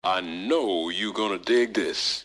I know you're gonna dig this.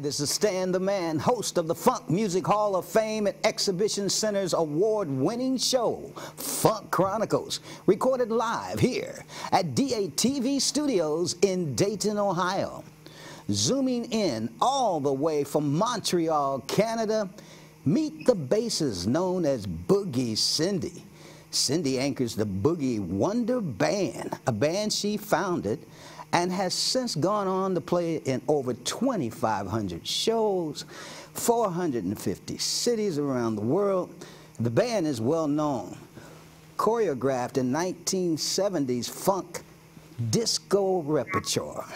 This is Stan the Man, host of the Funk Music Hall of Fame and Exhibition Center's award-winning show, Funk Chronicles, recorded live here at DATV Studios in Dayton, Ohio. Zooming in all the way from Montreal, Canada, meet the bassist known as Boogie Cindy. Cindy anchors the Boogie Wonder Band, a band she founded and has since gone on to play in over 2,500 shows, 450 cities around the world. The band is well known, choreographed in 1970s funk disco repertoire.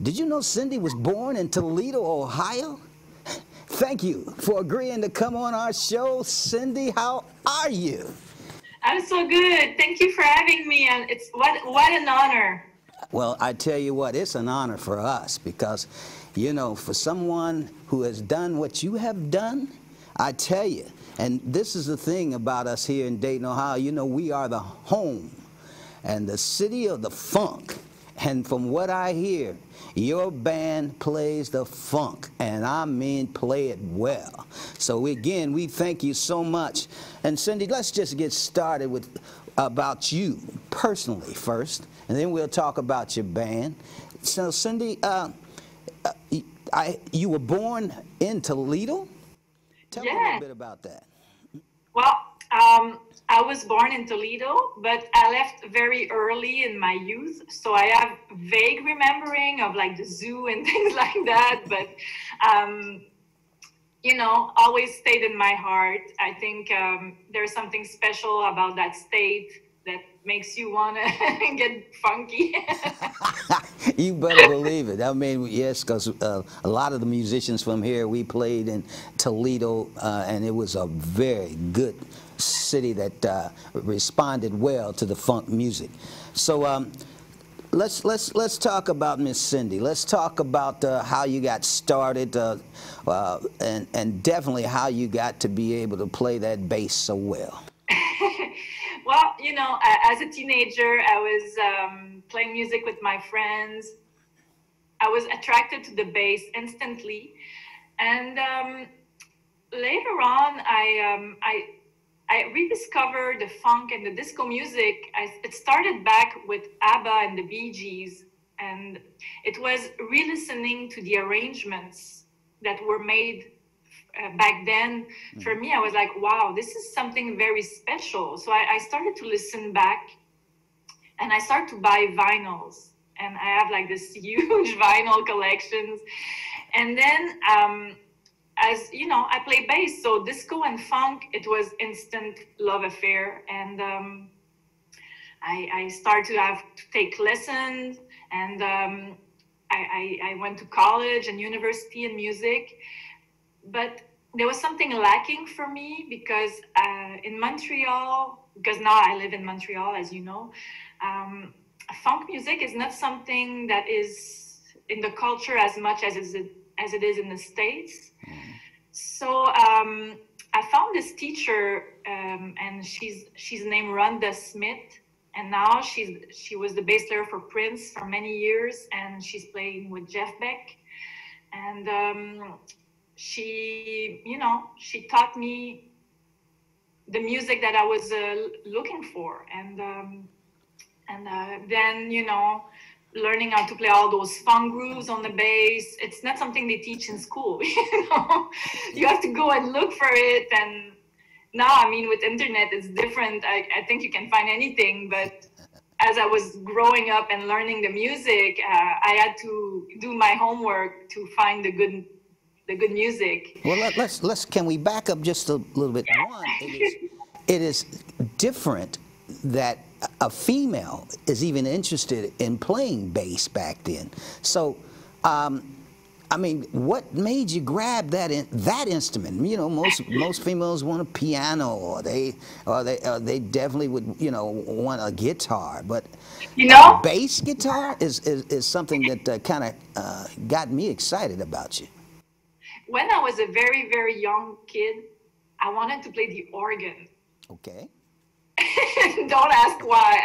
Did you know Cindy was born in Toledo, Ohio? Thank you for agreeing to come on our show. Cindy, how are you? I'm so good. Thank you for having me, and it's what an honor. Well, I tell you what, it's an honor for us because, you know, for someone who has done what you have done, I tell you, and this is the thing about us here in Dayton, Ohio, you know, we are the home and the city of the funk. And from what I hear, your band plays the funk, and I mean play it well. So again, we thank you so much. And Cindy, let's just get started with about you personally first, and then we'll talk about your band. So Cindy, you were born in Toledo? Tell me a little bit about that. Well, I was born in Toledo, but I left very early in my youth, so I have vague remembering of like the zoo and things like that, but you know, always stayed in my heart. I think there's something special about that state that makes you want to get funky. You better believe it. I mean, yes, because a lot of the musicians from here, we played in Toledo, and it was a very good city that responded well to the funk music. So let's talk about Miss Cindy. Let's talk about how you got started, and definitely how you got to be able to play that bass so well. Well, you know, as a teenager, I was playing music with my friends. I was attracted to the bass instantly, and later on, I rediscovered the funk and the disco music. It started back with ABBA and the Bee Gees, and it was re-listening to the arrangements that were made back then. For me, I was like, wow, this is something very special. So I started to listen back, and I started to buy vinyls, and I have like this huge vinyl collections. And then as you know, I play bass, so disco and funk, it was instant love affair. And I started to have to take lessons, and I went to college and university in music. But there was something lacking for me because in Montreal, because now I live in Montreal, as you know, funk music is not something that is in the culture as much as it is in the States. So I found this teacher, and she's named Rhonda Smith, and now she was the bass player for Prince for many years, and she's playing with Jeff Beck. And she, you know, she taught me the music that I was looking for, and then, you know, learning how to play all those funk grooves on the bass. It's not something they teach in school, you know. You have to go and look for it, and now, I mean, with internet, it's different. I think you can find anything, but as I was growing up and learning the music, I had to do my homework to find the good music. Well, can we back up just a little bit? One, it is different that a female is even interested in playing bass back then. So, I mean, what made you grab that instrument? You know, most females want a piano, or they definitely would, you know, want a guitar. But you know, bass guitar is something that kind of got me excited about you. When I was a very, very young kid, I wanted to play the organ. Okay. Don't ask why.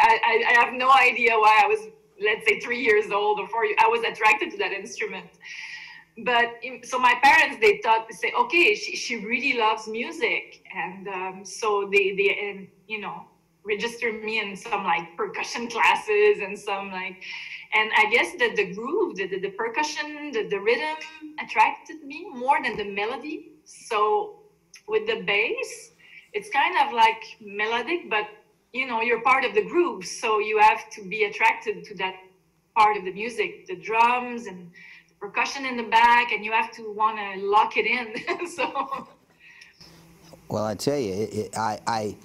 I have no idea why. I was, let's say, 3 years old or 4 years. I was attracted to that instrument. But so my parents, they say, okay, she really loves music. And so they you know, registered me in some like percussion classes and some like, and I guess that the groove, the percussion, the rhythm attracted me more than the melody. So with the bass, it's kind of like melodic, but you know, you're part of the groove. So you have to be attracted to that part of the music, the drums and the percussion in the back, and you have to want to lock it in. So. Well, I tell you, I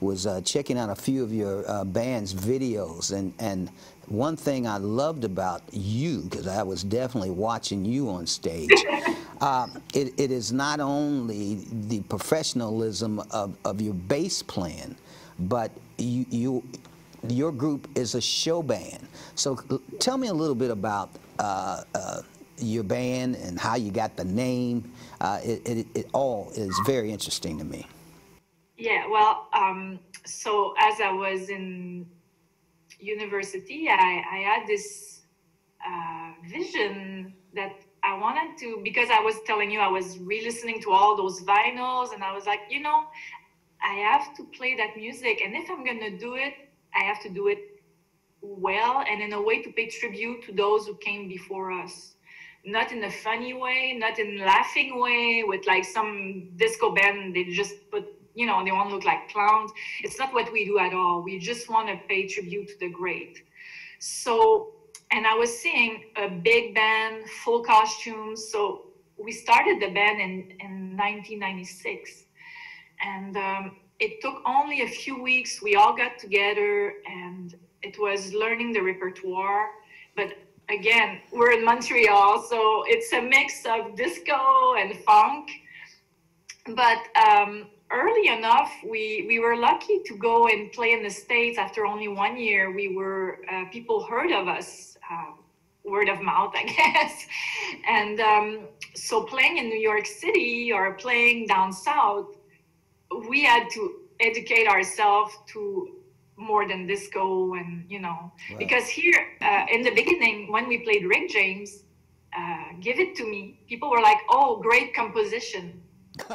was checking out a few of your band's videos, and one thing I loved about you, because I was definitely watching you on stage, it is not only the professionalism of your bass playing, but your group is a show band. So tell me a little bit about your band and how you got the name. It all is very interesting to me. Yeah, well, so as I was in university, I had this vision that I wanted to, because I was telling you, I was re-listening to all those vinyls, and I was like, you know, I have to play that music, and if I'm gonna do it, I have to do it well and in a way to pay tribute to those who came before us. Not in a funny way, not in a laughing way with like some disco band, they just put, you know, they want to look like clowns. It's not what we do at all. We just want to pay tribute to the great. So, and I was seeing a big band, full costumes. So we started the band in 1996. And it took only a few weeks. We all got together and it was learning the repertoire. But again, we're in Montreal, so it's a mix of disco and funk. But early enough, we were lucky to go and play in the States. After only 1 year, we were, people heard of us, word of mouth, I guess. And so playing in New York City or playing down south, we had to educate ourselves to more than disco and, you know, right. Because here in the beginning, when we played Rick James, Give It To Me, people were like, oh, great composition,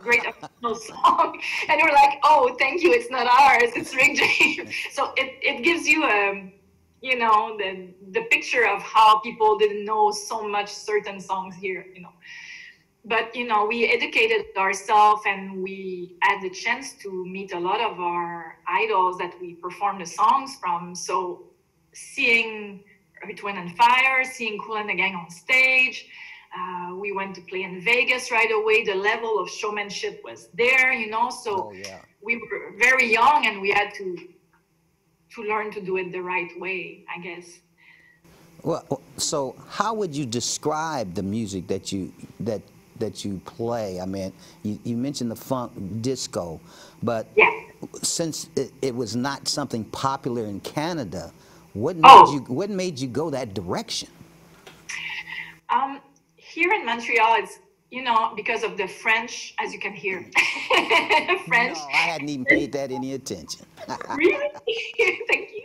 great original song. And we're like, oh, thank you, it's not ours, it's Rick James. So it gives you a, you know, the picture of how people didn't know so much certain songs here, you know. But, you know, we educated ourselves and we had the chance to meet a lot of our idols that we performed the songs from. So seeing Earth, Wind and Fire, seeing Kool and the Gang on stage, we went to play in Vegas right away. The level of showmanship was there, you know. So we were very young and we had to learn to do it the right way, I guess. Well, so how would you describe the music that you play? I mean, you mentioned the funk disco, but since it was not something popular in Canada, what made you go that direction? Here in Montreal, it's, you know, because of the French, as you can hear. French. No, I hadn't even paid that any attention. Really? Thank you.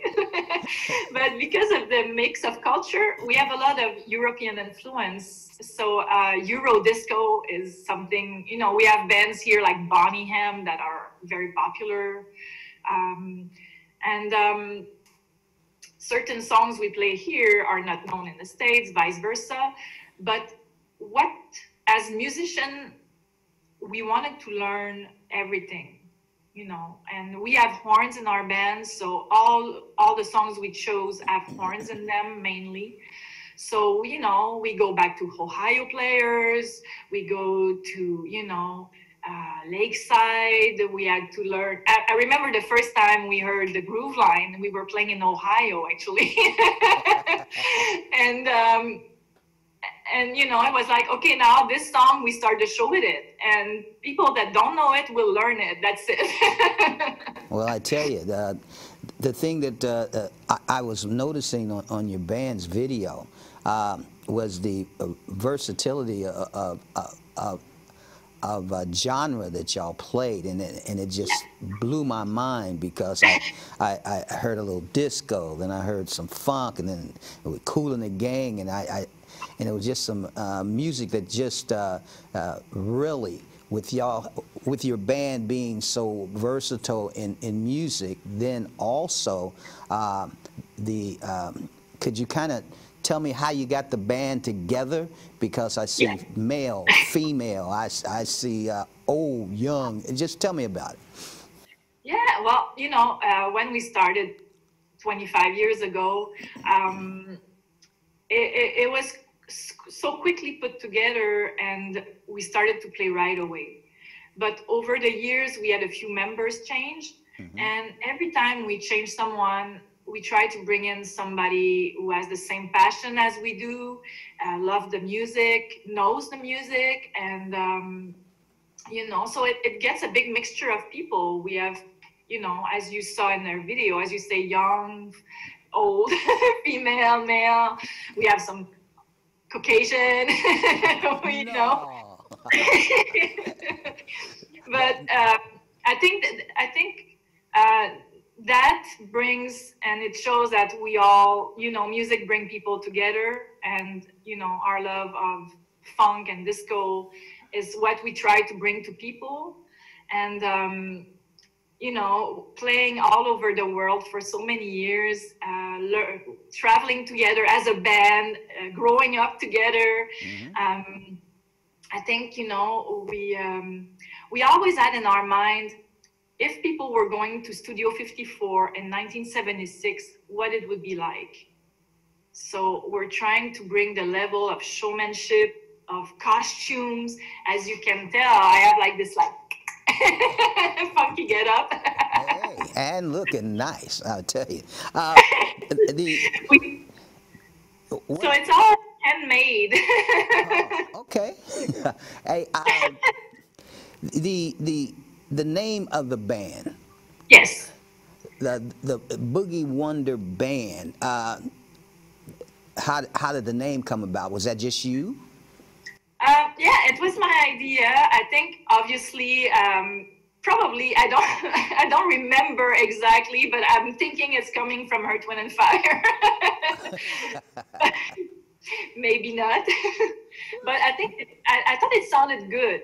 But because of the mix of culture, we have a lot of European influence. So Euro disco is something, you know, we have bands here like Bonnie that are very popular. Certain songs we play here are not known in the States, vice versa. But as musicians, we wanted to learn everything. and we have horns in our band, so all the songs we chose have horns in them mainly. So, we go back to Ohio players, we go to, Lakeside. We had to learn. I remember the first time we heard the groove line, we were playing in Ohio, actually. and I was like, okay, now this song, we start the show with it. And people that don't know it will learn it. That's it. Well, I tell you, the thing that I was noticing on your band's video was the versatility of genre that y'all played, and it just blew my mind, because I heard a little disco, then I heard some funk, and then it was Kool and the Gang, and it was just some music that just really, with your band being so versatile in music, then also could you kind of tell me how you got the band together? Because I see male, female, I see old, young. Just tell me about it. Yeah, well, when we started 25 years ago, it was so quickly put together, and we started to play right away. But over the years, we had a few members change, and every time we change someone, we try to bring in somebody who has the same passion as we do, love the music, knows the music, and so it gets a big mixture of people. We have, as you saw in their video, as you say, young, old, female, male. We have some Caucasian, But I think that brings, and it shows that we all, music bring people together, and, our love of funk and disco is what we try to bring to people. And, playing all over the world for so many years, traveling together as a band, growing up together. I think, we always had in our mind, if people were going to Studio 54 in 1976, what it would be like. So we're trying to bring the level of showmanship, of costumes. As you can tell, I have like this funky get up. Hey, and looking nice, I'll tell you. So it's all handmade. Oh, okay. Hey, the name of the band. Yes. The Boogie Wonder Band. How did the name come about? Was that just you? Yeah, it was my idea. I think obviously, probably I don't remember exactly, but I'm thinking it's coming from Earth, Wind and Fire. Maybe not. But I think I thought it sounded good,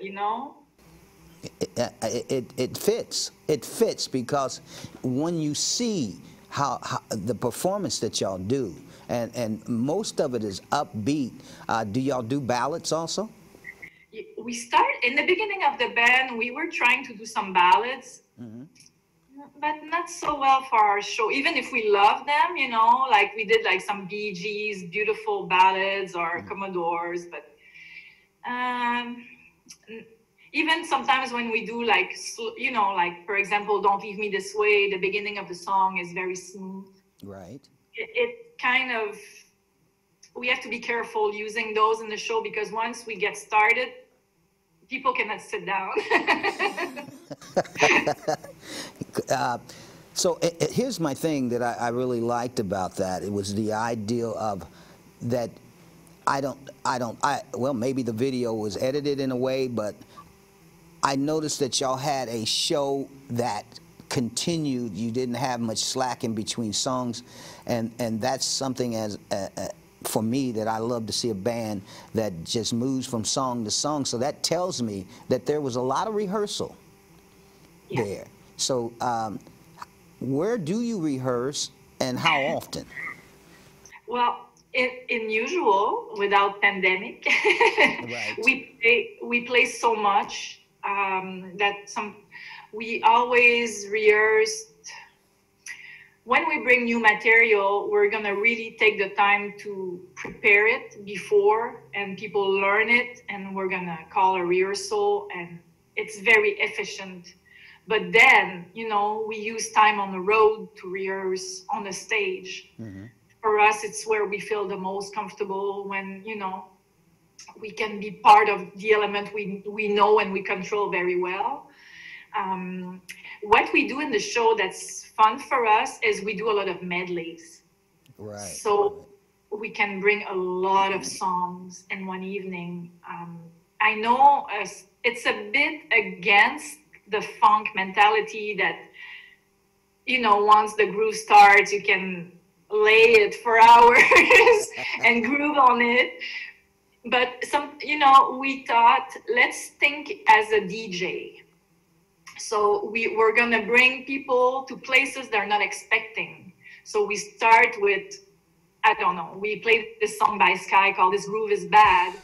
It fits. It fits, because when you see how the performance that y'all do, and most of it is upbeat. Do y'all do ballads also? We started in the beginning of the band. We were trying to do some ballads, but not so well for our show. Even if we love them, like we did like some Bee Gees, beautiful ballads, or Commodores, but. Even sometimes when we do like, like for example, Don't Leave Me This Way, the beginning of the song is very smooth. Right. It kind of, we have to be careful using those in the show, because once we get started, people cannot sit down. So here's my thing that I really liked about that. It was the idea of that well, maybe the video was edited in a way, but I noticed that y'all had a show that continued. You didn't have much slack in between songs, and that's something for me that I love to see, a band that just moves from song to song. So that tells me that there was a lot of rehearsal there. So where do you rehearse, and how often? Well, in usual, without pandemic, right. we play so much that we always rehearsed. When we bring new material, we're gonna really take the time to prepare it before, and people learn it, and we're gonna call a rehearsal, and it's very efficient. But then, you know, we use time on the road to rehearse on the stage. Mm-hmm. For us, it's where we feel the most comfortable, when, you know, we can be part of the element we know and we control very well. What we do in the show that's fun for us is we do a lot of medleys. Right. So we can bring a lot of songs in one evening. I know it's a bit against the funk mentality that, you know, once the groove starts, you can lay it for hours and groove on it. But you know, we thought, let's think as a DJ. So we're gonna bring people to places they're not expecting. So we start with, I don't know, we played this song by Sky called This Groove Is Bad.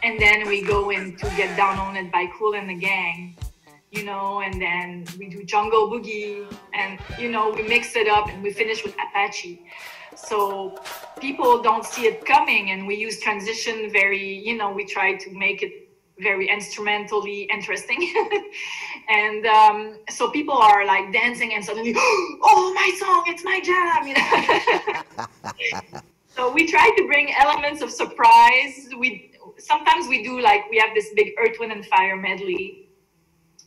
And then we go into Get Down On It by Kool and the Gang, you know, and then we do Jungle Boogie, and, you know, we mix it up, and we finish with Apache. So people don't see it coming, and we use transition very, you know, we try to make it very instrumentally interesting. And so people are like dancing, and suddenly, oh, my song, it's my jam, you know. So we try to bring elements of surprise. Sometimes we do, like, we have this big Earth, Wind and Fire medley,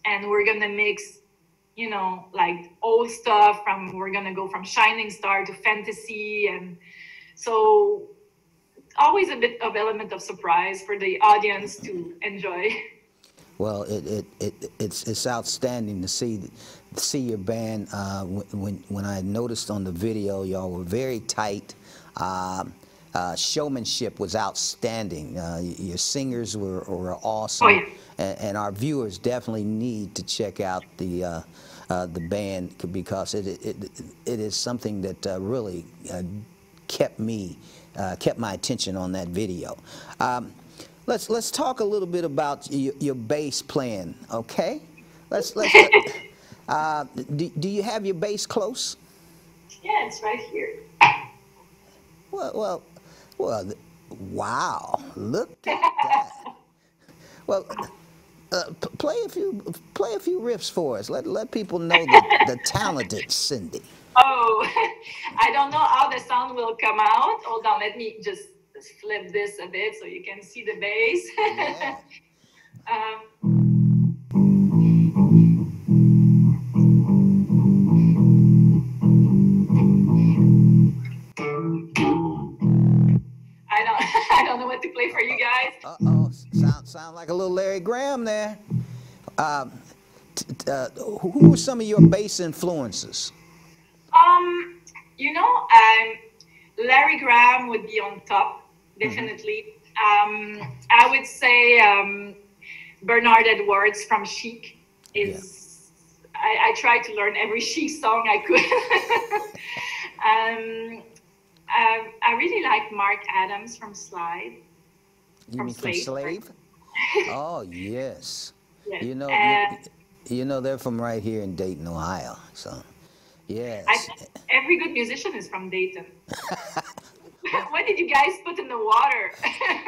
and we're gonna mix, you know, like old stuff we're gonna go from Shining Star to fantasy, and so always a bit of element of surprise for the audience to enjoy. Well, it's outstanding to see your band. When I noticed on the video, y'all were very tight. Showmanship was outstanding. Your singers were awesome. Oh, yeah. And our viewers definitely need to check out the band, because it is something that really kept my attention on that video. Let's talk a little bit about your bass playing, okay? Do you have your bass close? Yeah, it's right here. Well, wow! Look at that. Well, play a few riffs for us. Let people know the talented Cindy. Oh, I don't know how the sound will come out. Hold on, let me just flip this a bit so you can see the bass. Yeah. I don't know what to play for you guys. Uh-oh, sound like a little Larry Graham there. Who are some of your bass influences? You know, Larry Graham would be on top, definitely. Mm-hmm. I would say Bernard Edwards from Chic is. Yeah. I tried to learn every Chic song I could. I really like Mark Adams from Slide. You mean from Slave? Oh, yes. Yes. You know they're from right here in Dayton, Ohio. So, yes. Every good musician is from Dayton. What did you guys put in the water?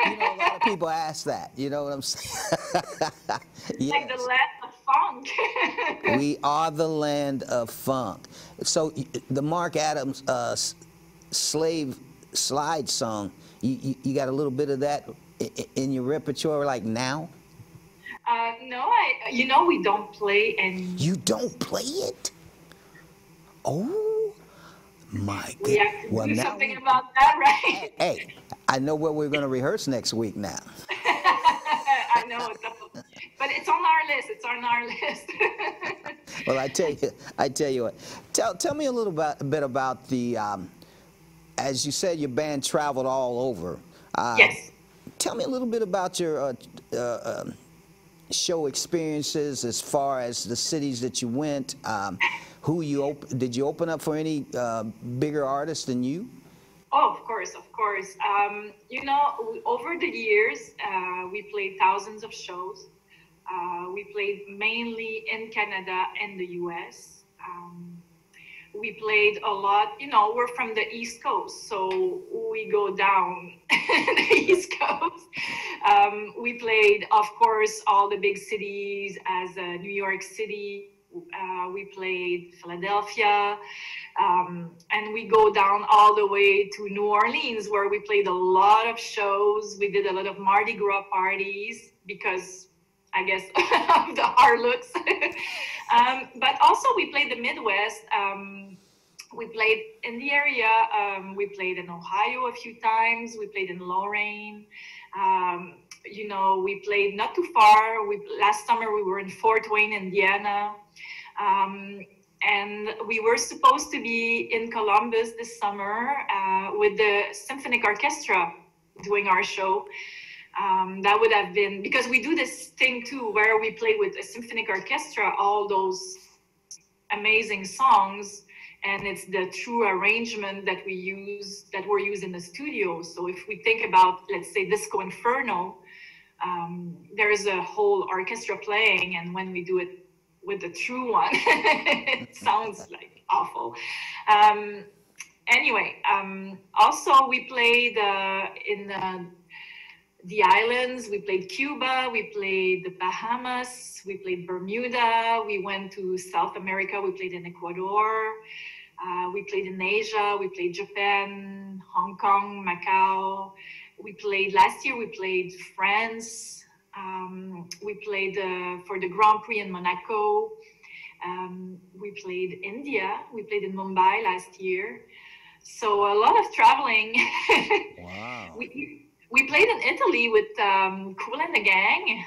You know, a lot of people ask that. You know what I'm saying? Yes. Like the land of funk. We are the land of funk. So the Mark Adams Slide song, you got a little bit of that in your repertoire like now? No, you know, we don't play any. You don't play it? Oh my God! We have to do something about that, right? Hey, I know where we're going to rehearse next week now. I know, but it's on our list. It's on our list. Well, I tell you what. Tell me a little bit about the. As you said, your band traveled all over. Yes. Tell me a little bit about your show experiences, as far as the cities that you went. Did you open up for any bigger artists than you? Oh, of course, of course. You know, over the years, we played thousands of shows. We played mainly in Canada and the US. We played a lot, you know, we're from the East Coast, so we go down the East Coast. We played, of course, all the big cities as New York City. We played Philadelphia, and we go down all the way to New Orleans, where we played a lot of shows. We did a lot of Mardi Gras parties because I guess of the harlots. But also we played the Midwest. We played in the area. We played in Ohio a few times. We played in Lorraine. You know, we played not too far. Last summer we were in Fort Wayne, Indiana. And we were supposed to be in Columbus this summer with the symphonic orchestra doing our show. That would have been, because we do this thing too, where we play with a symphonic orchestra, all those amazing songs, and it's the true arrangement that we use, that were used in the studio. So if we think about, let's say, Disco Inferno, there is a whole orchestra playing, and when we do it with the true one, it sounds like awful. Anyway, also we played in the islands. We played Cuba, we played the Bahamas, we played Bermuda, we went to South America, we played in Ecuador, we played in Asia, we played Japan, Hong Kong, Macau. We played, last year we played France, we played for the Grand Prix in Monaco, we played India, we played in Mumbai last year. So a lot of traveling. Wow. We played in Italy with Kool and the Gang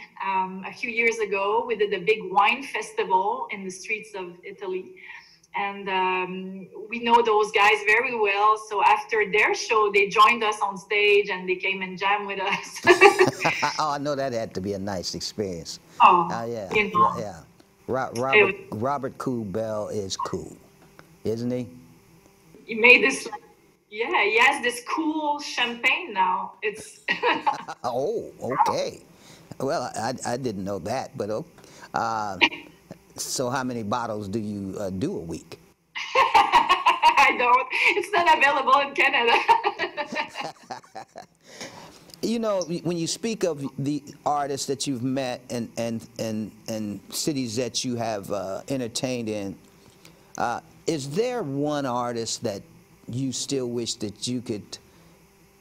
a few years ago. We did a big wine festival in the streets of Italy. And we know those guys very well. So after their show, they joined us on stage and they came and jammed with us. Oh, I know that had to be a nice experience. Oh, yeah, you know, yeah. Robert Cool Bell is cool, isn't he? he made this, yeah, he has this cool champagne now. It's Oh, okay. Well, I didn't know that, but so how many bottles do you do a week? I don't. It's not available in Canada. You know, when you speak of the artists that you've met and cities that you have entertained in, is there one artist that you still wish that you could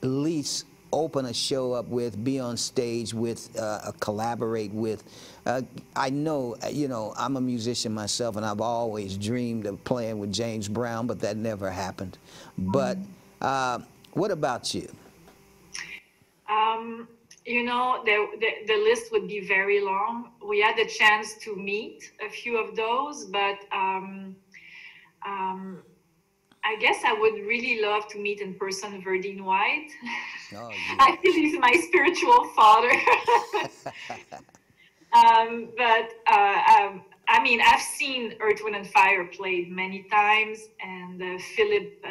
at least open a show up with, be on stage with, collaborate with? I know, you know, I'm a musician myself, and I've always dreamed of playing with James Brown, but that never happened. But what about you? You know, the list would be very long. We had the chance to meet a few of those, but I guess I would really love to meet in person Verdine White. Oh, yeah. I feel he's my spiritual father. I mean, I've seen Earth, Wind & Fire played many times, and Philip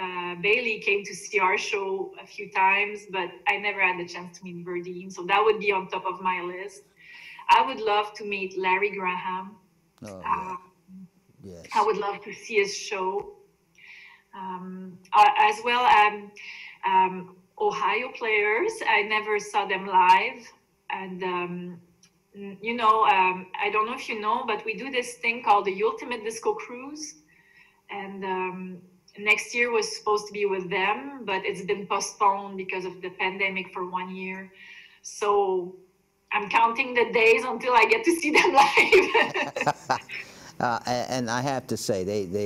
Bailey came to see our show a few times, but I never had the chance to meet Verdine, so that would be on top of my list. I would love to meet Larry Graham. Oh, yeah. Yes. I would love to see his show. As well as Ohio players. I never saw them live, and you know, I don't know if you know, but we do this thing called the Ultimate Disco Cruise, and next year was supposed to be with them, but it's been postponed because of the pandemic for 1 year. So I'm counting the days until I get to see them live. And I have to say,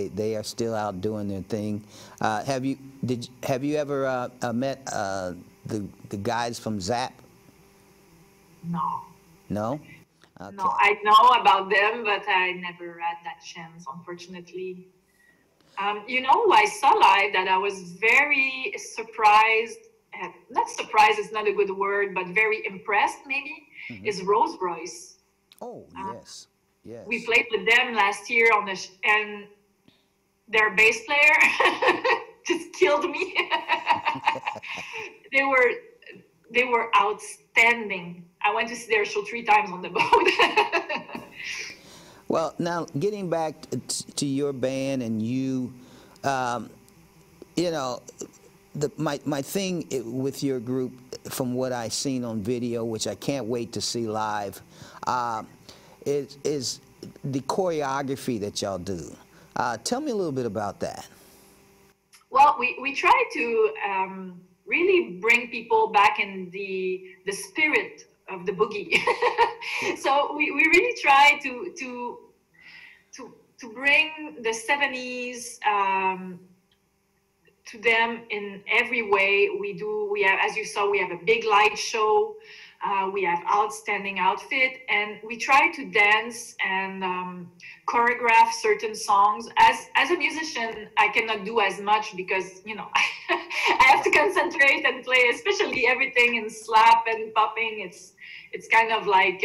they are still out doing their thing. Have you ever met the guys from Zap? No. No? Okay. No, I know about them, but I never had that chance, unfortunately. You know who I saw live that I was very surprised, not surprised is not a good word, but very impressed maybe, is Rose Royce. Oh, yes. Yes. We played with them last year on the and their bass player just killed me. They were outstanding. I went to see their show 3 times on the boat. Well, now getting back to your band and you, you know, my thing with your group, from what I've seen on video, which I can't wait to see live, is the choreography that y'all do. Tell me a little bit about that. Well, we try to really bring people back in the spirit of the boogie. So we really try to bring the 70s to them in every way. We have, as you saw, we have a big light show. We have outstanding outfit, and we try to dance and choreograph certain songs. As a musician, I cannot do as much because, you know, I have to concentrate and play, especially everything in slap and popping. It's kind of like,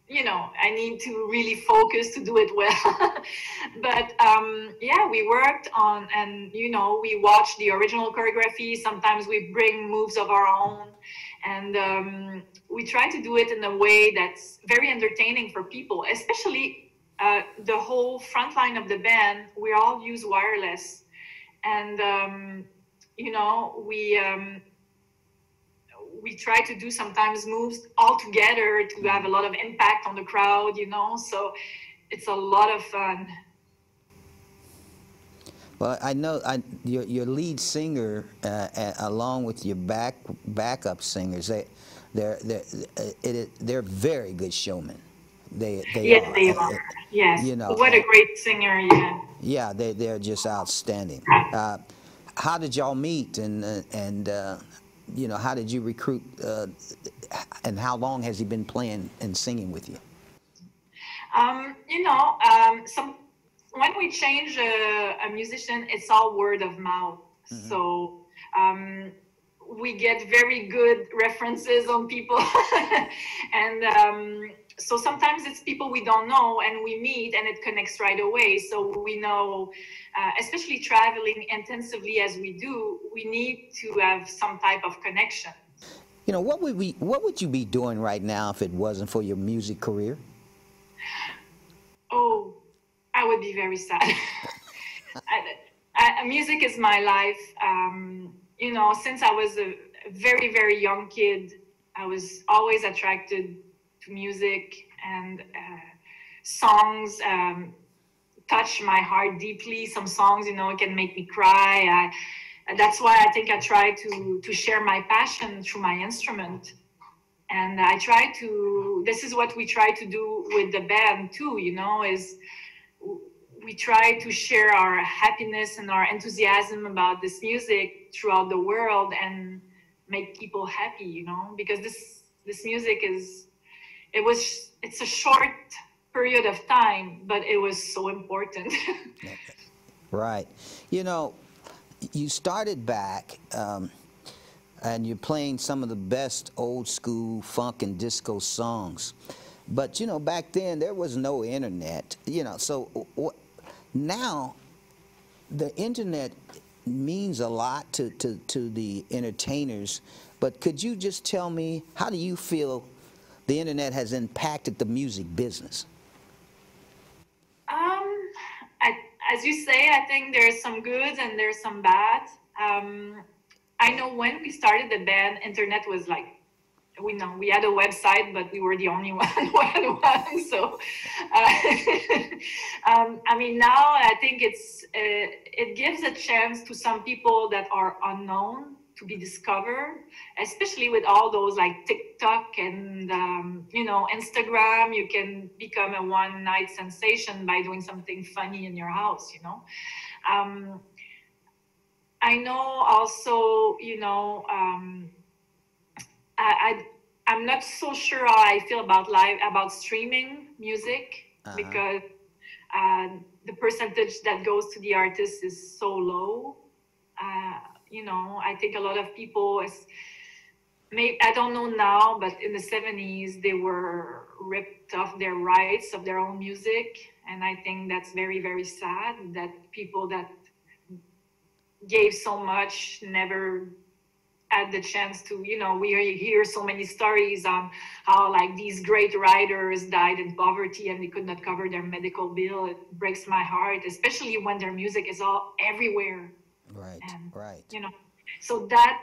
you know, I need to really focus to do it well. But yeah, we worked on, and you know, we watched the original choreography. Sometimes we bring moves of our own, and we try to do it in a way that's very entertaining for people, especially the whole front line of the band. We all use wireless, and you know, we try to do sometimes moves all together to have a lot of impact on the crowd, you know, so it's a lot of fun. Well, I know your lead singer, along with your backup singers, they're very good showmen. Yes, they are. Yes. You know, what a great singer, yeah. Yeah, they're just outstanding. How did y'all meet, and you know, how did you recruit, and how long has he been playing and singing with you? You know, when we change a musician, it's all word of mouth. Mm-hmm. So we get very good references on people, and so sometimes it's people we don't know, and we meet, and it connects right away. So we know, especially traveling intensively as we do, we need to have some type of connection. You know, what would you be doing right now if it wasn't for your music career? Oh, I would be very sad. Music is my life. You know, since I was a very, very young kid, I was always attracted to music, and songs touch my heart deeply. Some songs, you know, can make me cry. That's why I think I try to share my passion through my instrument. And I try to, this is what we try to do with the band too, you know, is we try to share our happiness and our enthusiasm about this music throughout the world and make people happy, you know, because this music is, it's a short period of time, but it was so important. Right. You know, you started back, and you're playing some of the best old school funk and disco songs. But, you know, back then there was no internet, you know, so now the internet means a lot to the entertainers. But could you just tell me, how do you feel the internet has impacted the music business? As you say, I think there's some good and there's some bad. I know when we started the band, internet was like, we had a website, but we were the only one. So, I mean, now I think it gives a chance to some people that are unknown to be discovered, especially with all those like TikTok and, you know, Instagram. You can become a one-night sensation by doing something funny in your house, you know. I know also, you know, I'm not so sure how I feel about streaming music, because the percentage that goes to the artist is so low. You know, I think a lot of people, I don't know now, but in the 70s, they were ripped off their rights of their own music. And I think that's very, very sad that people that gave so much never had the chance to, you know, we hear so many stories on how like these great writers died in poverty and they could not cover their medical bill. It breaks my heart, especially when their music is all everywhere. Right, and, right. You know, so that,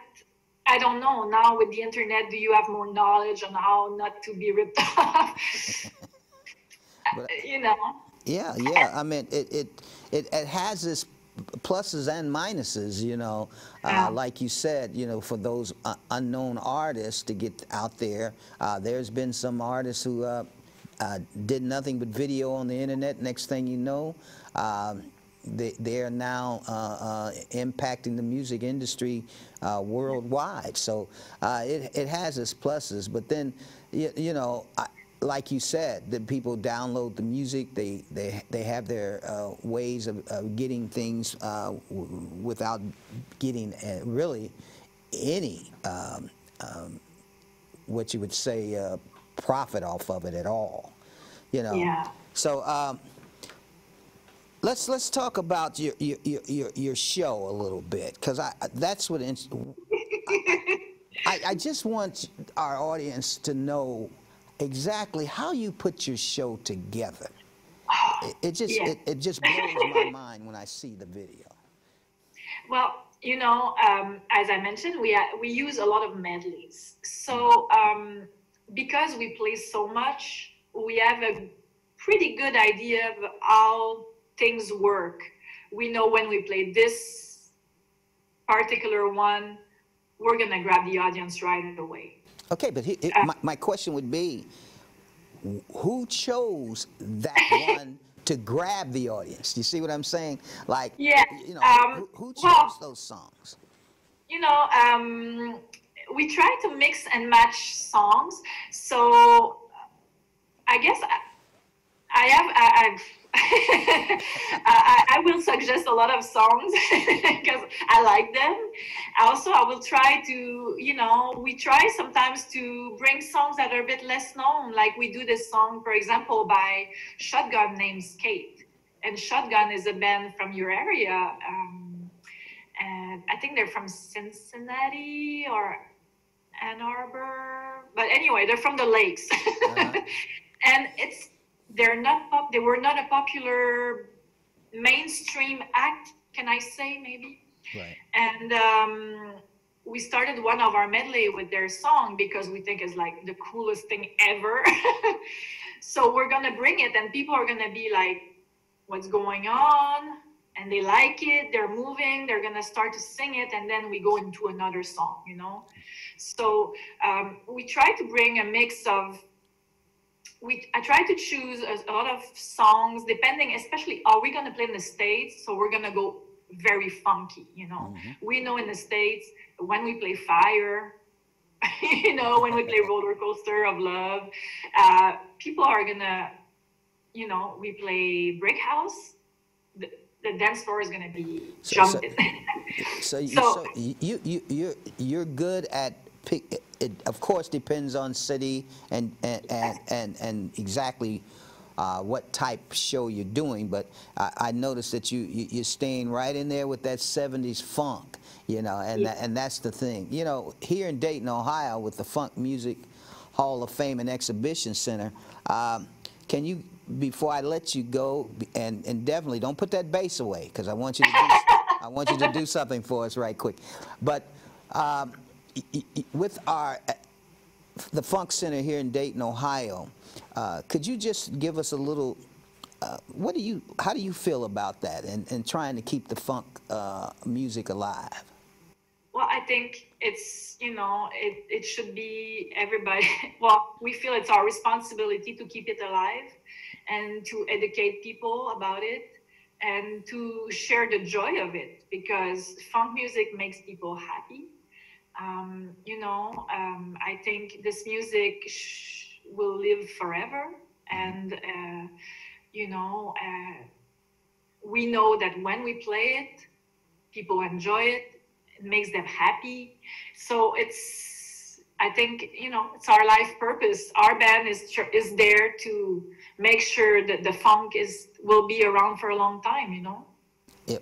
I don't know, now with the internet, do you have more knowledge on how not to be ripped off? But, you know? yeah, yeah. I mean, it has its pluses and minuses, you know. Like you said, you know, for those unknown artists to get out there, there's been some artists who did nothing but video on the internet. Next thing you know, they are now impacting the music industry worldwide. So it has its pluses, but then, you know, like you said, that people download the music, they have their ways of getting things without getting really any what you would say profit off of it at all, you know. Yeah. So let's talk about your show a little bit, because that's what I just want our audience to know exactly how you put your show together. It just blows my mind when I see the video. Well, you know, as I mentioned, we use a lot of medleys. So because we play so much, we have a pretty good idea of how things work. We know when we play this particular one, we're gonna grab the audience right away. Okay, but my question would be, who chose that one to grab the audience? You see what I'm saying? Like, yeah, you know, who chose those songs? You know, we try to mix and match songs. So I guess I've I will suggest a lot of songs because I like them. Also, I will try to, you know, we try sometimes to bring songs that are a bit less known. Like we do this song, for example, by Shotgun named Skate. And Shotgun is a band from your area. And I think they're from Cincinnati or Ann Arbor. But anyway, they're from the lakes. And they were not a popular mainstream act, can I say, maybe? Right. And we started one of our medley with their song because we think it's like the coolest thing ever. So we're gonna bring it and people are gonna be like, what's going on? And they like it, they're moving, they're gonna start to sing it, and then we go into another song, you know? So we try to bring a mix of, I try to choose a lot of songs, depending, especially, are we gonna play in the States? So we're gonna go very funky, you know? We know in the States, when we play Fire, you know, when we play Roller Coaster of Love, people are gonna, you know, we play Brick House, the dance floor is gonna be jumping. So you're good at it. Of course, depends on city and exactly what type show you're doing. But I noticed that you're staying right in there with that '70s funk, you know, and that's the thing. You know, here in Dayton, Ohio, with the Funk Music Hall of Fame and Exhibition Center, can you, before I let you go, and definitely don't put that bass away, because I want you to do, I want you to do something for us right quick. But with the Funk Center here in Dayton, Ohio, could you just give us a little, how do you feel about that and trying to keep the funk music alive? Well, I think it's, you know, it should be everybody. Well, we feel it's our responsibility to keep it alive and to educate people about it and to share the joy of it, because funk music makes people happy. You know, I think this music will live forever. And, you know, we know that when we play it, people enjoy it. It makes them happy. So it's, I think, you know, it's our life purpose. Our band is there to make sure that the funk will be around for a long time, you know.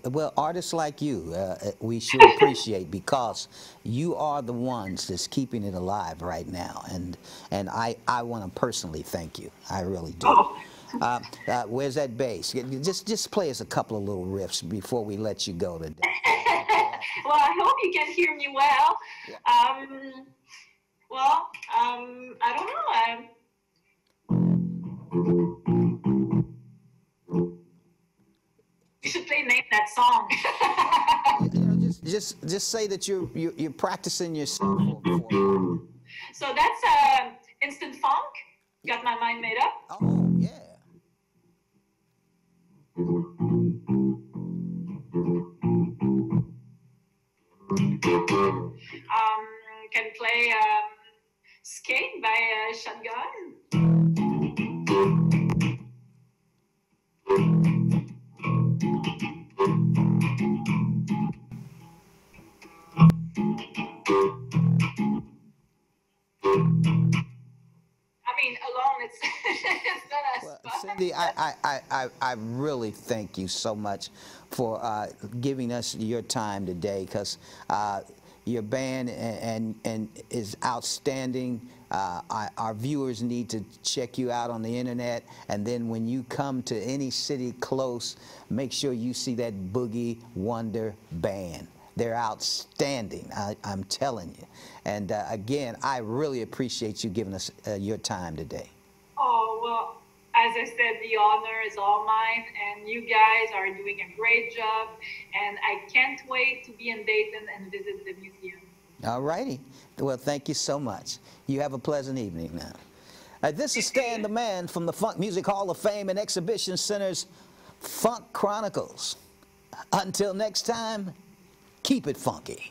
Well, artists like you, we should appreciate because you are the ones that's keeping it alive right now, and I want to personally thank you. I really do. Oh. Where's that bass? Just play us a couple of little riffs before we let you go today. Well, I hope you can hear me well. I don't know. You should name that song. Just say that you're practicing yourself. So that's instant funk. Got my mind made up. Oh yeah. Can play Skate by Shotgun. Alone, it's not as fun. Cindy, I really thank you so much for giving us your time today, because your band and is outstanding. Our viewers need to check you out on the internet, and then when you come to any city close, make sure you see that Boogie Wonder Band. They're outstanding, I'm telling you. And again, I really appreciate you giving us your time today. Oh, well, as I said, the honor is all mine, and you guys are doing a great job, and I can't wait to be in Dayton and visit the museum. All righty. Well, thank you so much. You have a pleasant evening now. This is Stan the Man from the Funk Music Hall of Fame and Exhibition Center's Funk Chronicles. Until next time, keep it funky.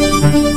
Thank you.